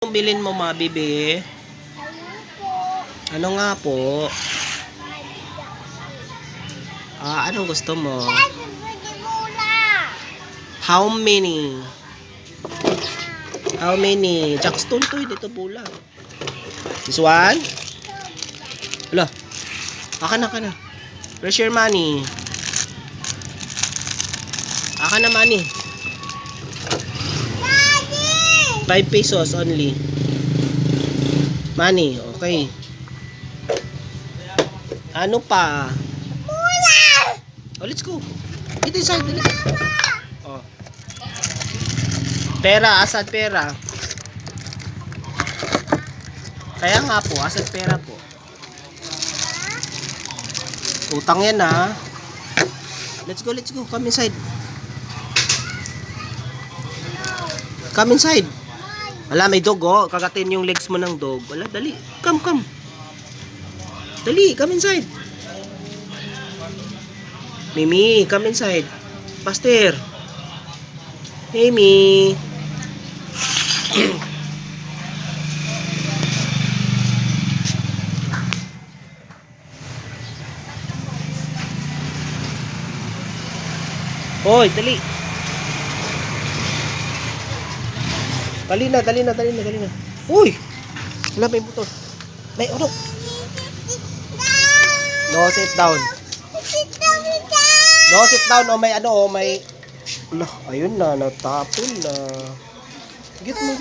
Anong bilin mo, mabibi? Ano nga po? Anong gusto mo? How many? How many? Jackstone to, dito pula. This one? Hala. Aka na. Where's your money? Aka na money. 5 pesos only. Money, okay. Ano pa? Oh, let's go. Dito inside. Oh. Pera, asad pera. Kaya nga po, asad pera po. Utang yan ha. Let's go. Come inside. Come inside. Wala, may dog oh. Kagatin yung legs mo ng dog. Wala, dali. Come. Dali, come inside. Mimi, come inside. Pastor. Mimi. Hoy, dali. Dali na. Uy! Wala, may buto. May ano? No, sit down. No, sit down. O may ano, may... Ayun na, natapon na. Get mo.